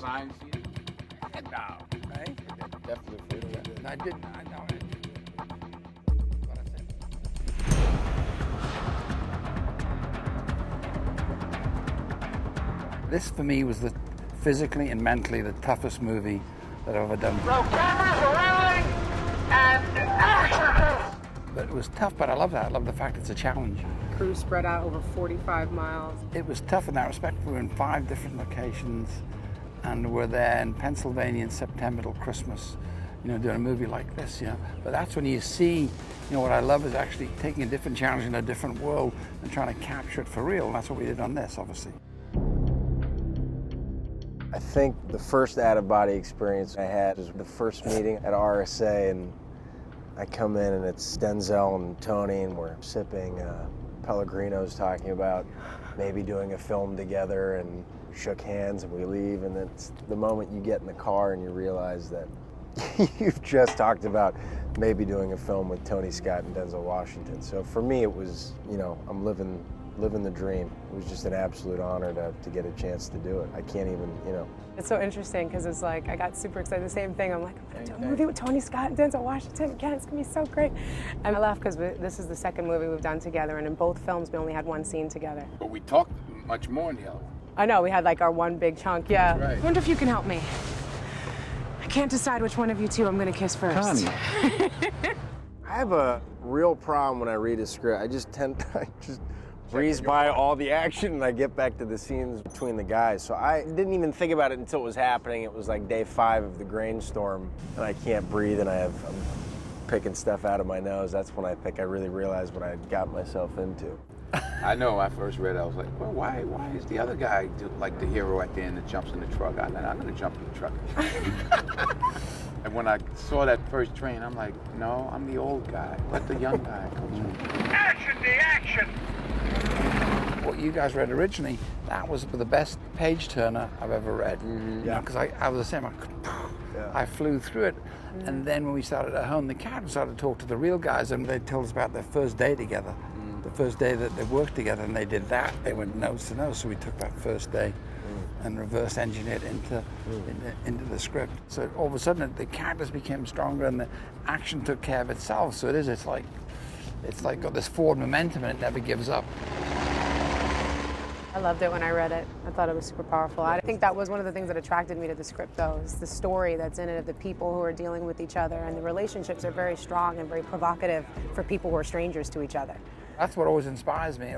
crime scene? No, right? Definitely feel that. I didn't. I know. What I said. This for me was physically and mentally the toughest movie that I've ever done. Cameras rolling and action! But it was tough, but I love that. I love the fact it's a challenge. Crew spread out over 45 miles. It was tough in that respect. We were in 5 different locations and we're there in Pennsylvania in September till Christmas, doing a movie like this, But that's when you see, what I love is actually taking a different challenge in a different world and trying to capture it for real. And that's what we did on this, obviously. I think the first out-of-body experience I had was the first meeting at RSA, and I come in and it's Denzel and Tony, and we're sipping Pellegrino's, talking about maybe doing a film together, and shook hands and we leave, and it's the moment you get in the car and you realize that you've just talked about maybe doing a film with Tony Scott and Denzel Washington. So for me it was, I'm living the dream. It was just an absolute honor to get a chance to do it. I can't even, It's so interesting because it's like I got super excited. The same thing. I'm like, I'm gonna do a movie with Tony Scott and Denzel Washington again. It's gonna be so great. And I laugh because this is the second movie we've done together, and in both films we only had one scene together. But we talked much more in the other one. I know, we had like our one big chunk, yeah. That's right. I wonder if you can help me. I can't decide which one of you two I'm gonna kiss first. Connie. I have a real problem when I read a script. I just breeze by all the action and I get back to the scenes between the guys. So I didn't even think about it until it was happening. It was like day 5 of the grain storm and I can't breathe and I'm picking stuff out of my nose. That's when I think I really realized what I had got myself into. I know when I first read it, I was like, well, why is the other guy like the hero at the end that jumps in the truck? I'm gonna jump in the truck. And when I saw that first train, I'm like, no, I'm the old guy. Let the young guy come. Action, the action! What you guys read originally, that was the best page turner I've ever read. Yeah. Because I was the same. I flew through it. And then when we started at home, the characters started to talk to the real guys, and they told us about their first day together. The first day that they worked together, and they did that. They went nose to nose, so we took that first day and reverse engineered into the script. So all of a sudden, the characters became stronger, and the action took care of itself. So it's like got this forward momentum, and it never gives up. I loved it when I read it. I thought it was super powerful. I think that was one of the things that attracted me to the script, though, is the story that's in it of the people who are dealing with each other, and the relationships are very strong and very provocative for people who are strangers to each other. That's what always inspires me.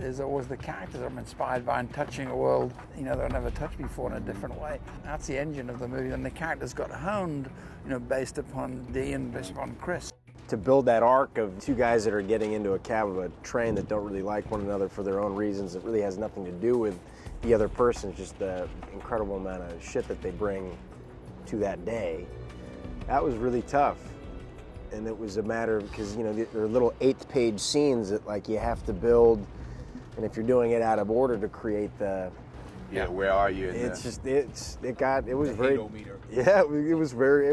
Is always the characters I'm inspired by and touching a world, that I've never touched before in a different way. That's the engine of the movie, and the characters got honed, based upon Dee and based upon Chris. To build that arc of 2 guys that are getting into a cab of a train that don't really like one another for their own reasons, it really has nothing to do with the other person, it's just the incredible amount of shit that they bring to that day. That was really tough. And it was a matter of, because there are little 8th-page scenes that you have to build, and if you're doing it out of order to create the where are you? It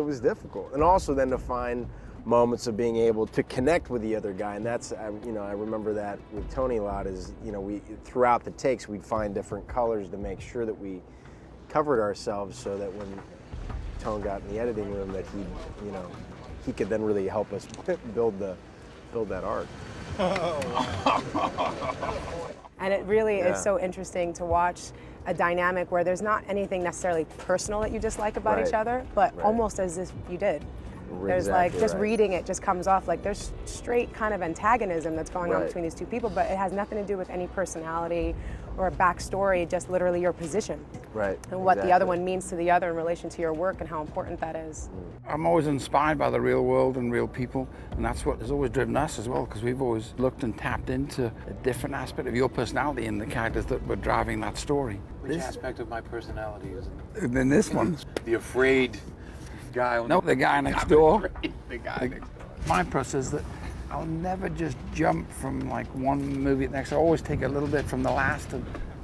was difficult, and also then to find moments of being able to connect with the other guy, and that's I remember that with Tony a lot is we throughout the takes we'd find different colors to make sure that we covered ourselves so that when Tone got in the editing room that he could then really help us build that arc. And it really is so interesting to watch a dynamic where there's not anything necessarily personal that you dislike about each other, but almost as if you did. There's reading it just comes off like there's straight kind of antagonism that's going on between these 2 people, but it has nothing to do with any personality or backstory, just literally your position. Right. And what the other one means to the other in relation to your work and how important that is. I'm always inspired by the real world and real people, and that's what has always driven us as well, because we've always looked and tapped into a different aspect of your personality in the characters that were driving that story. Which aspect of my personality is it? In this one. The afraid guy. The guy next door. The guy next door. My process is that I'll never just jump from one movie to the next. I always take a little bit from the last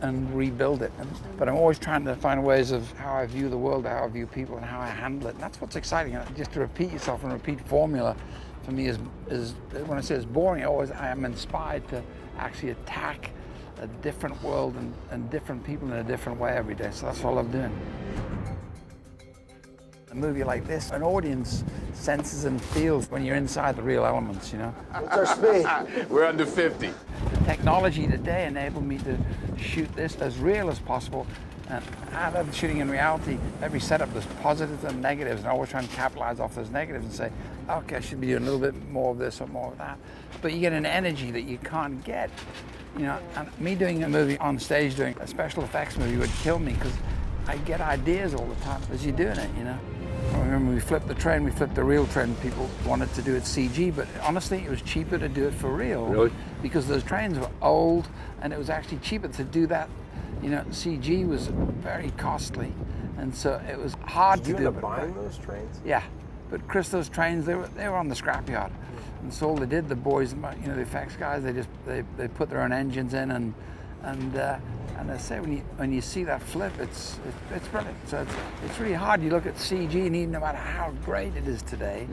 and rebuild it. But I'm always trying to find ways of how I view the world, how I view people, and how I handle it. And that's what's exciting. Just to repeat yourself and repeat formula, for me is when I say it's boring, I am inspired to actually attack a different world and different people in a different way every day. So that's all I'm doing. A movie like this, an audience senses and feels when you're inside the real elements, you know. What's our speed? We're under 50. The technology today enabled me to shoot this as real as possible. And out of shooting in reality, every setup there's positives and negatives, and I always try and capitalize off those negatives and say, okay, I should be doing a little bit more of this or more of that. But you get an energy that you can't get. You know, and me doing a movie on stage, doing a special effects movie would kill me because I get ideas all the time as you're doing it, you know. I remember we flipped the train, we flipped the real train. People wanted to do it CG, but honestly, it was cheaper to do it for real. Really? Because those trains were old, and it was actually cheaper to do that. You know, CG was very costly, and so it was hard to do. Did you end up buying those trains? Yeah, but Chris, those trains, they were on the scrapyard, and so all they did, the boys, you know, the effects guys, they put their own engines in, and I say when you see that flip, it's brilliant. So it's really hard. You look at CG, and even no matter how great it is today,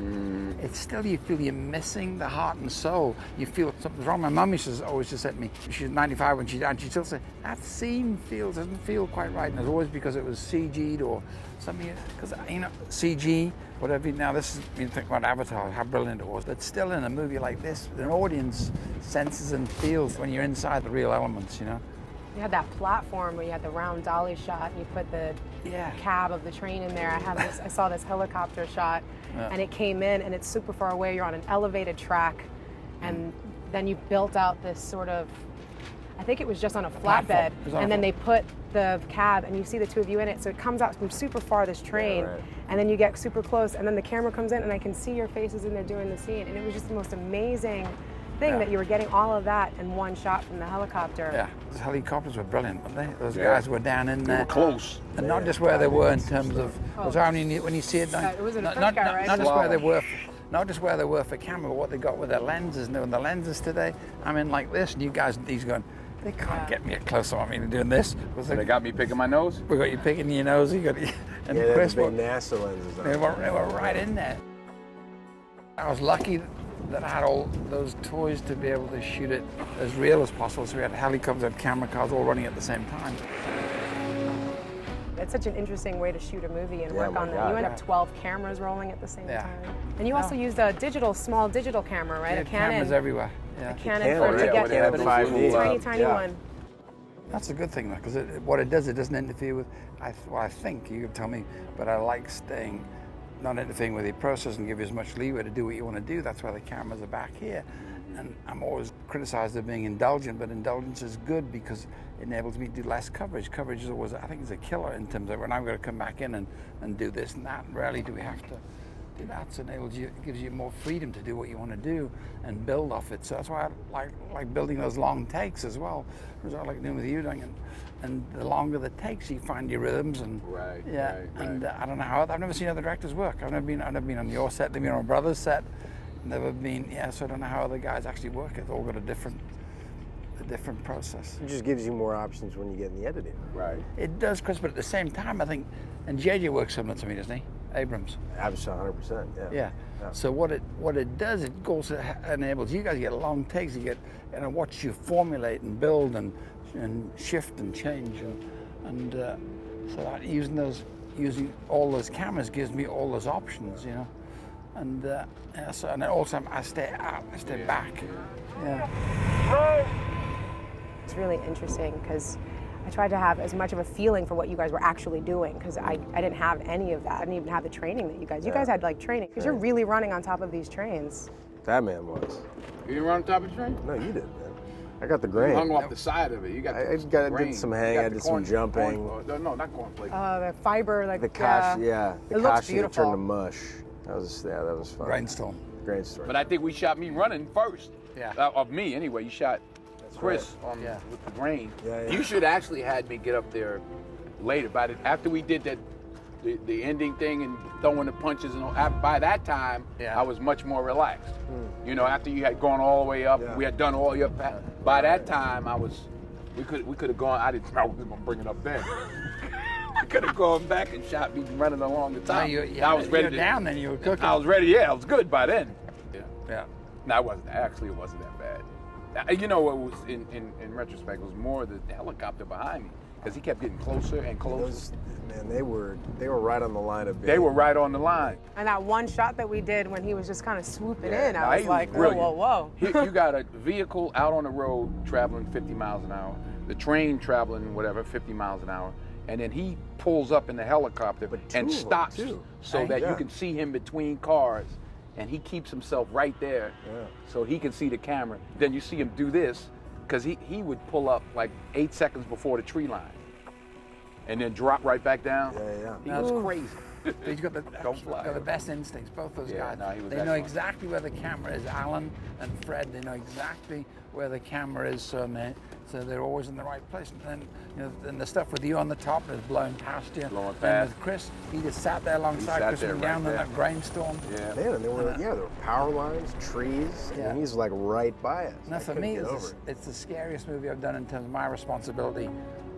it's still, you feel you're missing the heart and soul. You feel something's wrong. My mum always just said to me, she's 95 when she died, and she'd still say, that scene doesn't feel quite right. And it's always because it was CG'd or something. Because, you know, CG, whatever. Now this is, you think about Avatar, how brilliant it was. But still in a movie like this, an audience senses and feels when you're inside the real elements, you know. You had that platform where you had the round dolly shot, and you put the cab of the train in there. I saw this helicopter shot, and it came in, and it's super far away. You're on an elevated track, and then you built out this sort of, I think it was just on a flatbed, and then they put the cab, and you see the two of you in it. So it comes out from super far, this train, and then you get super close, and then the camera comes in, and I can see your faces in there doing the scene, and it was just the most amazing thing that you were getting all of that in one shot from the helicopter. Yeah, those helicopters were brilliant, weren't they? Those guys were down in there. They were close. And not just where they were in terms of, when you see it, it was an not effect guy, right? just where they were, not just where they were for camera, but what they got with their lenses. And the lenses today, I'm in like this, and you guys, these going, they can't get me close on me doing this. They got me picking my nose? We got you picking your nose, you got and Chris, the big NASA lenses. They were right in there. I was lucky that I had all those toys to be able to shoot it as real as possible. So we had helicopters and camera cars all running at the same time. It's such an interesting way to shoot a movie and work on that. You end up 12 cameras rolling at the same time. And you also used a small digital camera, right? Yeah, a Canon. Cameras everywhere. Yeah. A Canon to get Canon 5D. tiny one. That's a good thing, though, because what it does, it doesn't interfere with, I think, you can tell me, but I like staying, not interfering with your process and give you as much leeway to do what you want to do. That's why the cameras are back here. And I'm always criticized of being indulgent, but indulgence is good because it enables me to do less coverage. Coverage is always, I think, is a killer in terms of when I'm going to come back in and do this and that. And rarely do we have to do that. So it gives you more freedom to do what you want to do and build off it. So that's why I like building those long takes as well. That's what I like doing with you, doing it. And the longer the takes, you find your rhythms and right. And I don't know how. I've never seen other directors work. I've never been on your set. They've been on my brother's set. Never been. So I don't know how other guys actually work. It's all got a different process. It just gives you more options when you get in the editing. Right. It does, Chris. But at the same time, I think, and JJ works similar to me, doesn't he? Abrams. Absolutely, 100%. Yeah. So what it does, it also enables you guys to get long takes. You get, and I watch you formulate and build and shift and change and so that using all those cameras gives me all those options, you know. And and also I stay back. Yeah. It's really interesting because I tried to have as much of a feeling for what you guys were actually doing because I didn't have any of that. I didn't even have the training that you guys had, like training because you're really running on top of these trains. That man was. You didn't run on top of the train? No, you did, man. I got the grain. You hung off the side of it. You got I did some hang. I did some jumping. No, not cornflake. The fiber, like the kashi, it the looks kashi beautiful. that turned to mush. That was fun. Rainstorm. But I think we shot me running first. Yeah. Of me anyway. You shot Chris with the grain. Yeah. You should actually had me get up there later. After we did that, the ending thing and throwing the punches and all, by that time I was much more relaxed. You know, after you had gone all the way up, we had done all your. By that time, we could have gone. I was gonna bring it up then. We could have gone back and shot me running along the top. I was ready. Down then you were cooking. I was ready. Yeah, I was good by then. Yeah. No, it wasn't that bad. You know what was in retrospect was more the helicopter behind me because he kept getting closer and closer. Man, they were right on the line of being. They were right on the line. And that one shot that we did when he was just kind of swooping Yeah, in, I was like, whoa, brilliant. whoa, whoa. You got a vehicle out on the road traveling 50 miles an hour, the train traveling whatever 50 miles an hour, and then he pulls up in the helicopter and stops so that you can see him between cars, and he keeps himself right there so he can see the camera. Then you see him do this because he would pull up like 8 seconds before the tree line and then drop right back down. He was crazy. He's got the best instincts, both those guys. No, he was they know exactly where the camera is. Alan and Fred, they know exactly where the camera is, so they're always in the right place. And then, and the stuff with you on the top is blowing past you. Blowing and past. with Chris, he just sat there alongside Chris and down in that brainstorm. Yeah. Man, and there were power lines, trees, and he's like right by us. Now for me, it's the scariest movie I've done in terms of my responsibility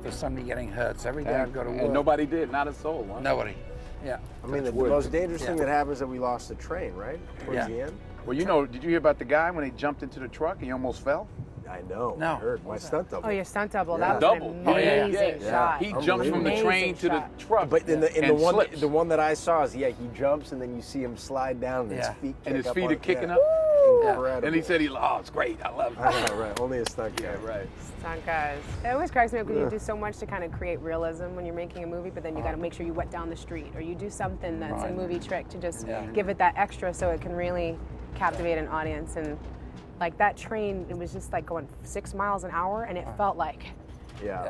for somebody getting hurt. So every day I've got to work. And nobody did, not a soul. Huh? Nobody. Yeah. I mean, the most dangerous thing that happens is that we lost the train, right? Towards the end. Well, did you hear about the guy when he jumped into the truck and he almost fell? I know. No. I heard. My stunt double. Oh, your stunt double. Yeah. That was an amazing shot. He jumps from the train to the truck. But in slips. the one that I saw is he jumps and then you see him slide down and his feet kick and his up feet on are it. kicking up. Incredible. And he said it's great. I love it. I know, right? Only a stunt guy. Yeah, right. Stunt guys. It always cracks me up because you do so much to kind of create realism when you're making a movie, but then you got to make sure you wet down the street or you do something that's a movie trick to just give it that extra so it can really captivate an audience. And like that train, it was just like going 6 miles an hour, and it felt like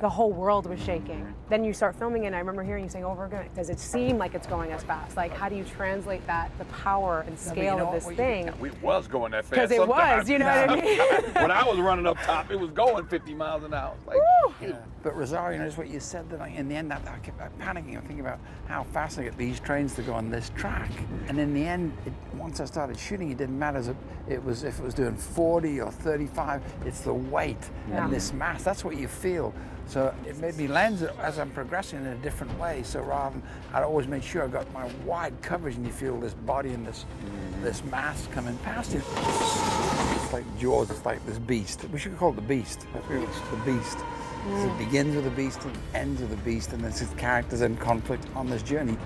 the whole world was shaking. Then you start filming it, and I remember hearing you saying over again, does it seem like it's going as fast? Like, how do you translate that, the power and scale of this thing? It was going that fast. Because it was, you know what I mean? When I was running up top, it was going 50 miles an hour. Like, But Rosario, notice what you said, that in the end, I kept panicking and thinking about how fast I get these trains to go on this track. And in the end, once I started shooting, it didn't matter if it was doing 40 or 35, it's the weight and this mass, that's what you feel. So it made me lens it as I'm progressing in a different way. So rather than, I'd always make sure I got my wide coverage and you feel this body and this mass coming past you. It's like Jaws, it's like this beast. We should call it the beast. That's really the beast. So it begins with the beast and ends with the beast, and there's his characters in conflict on this journey.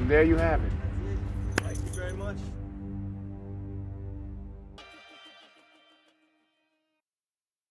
and there you have it.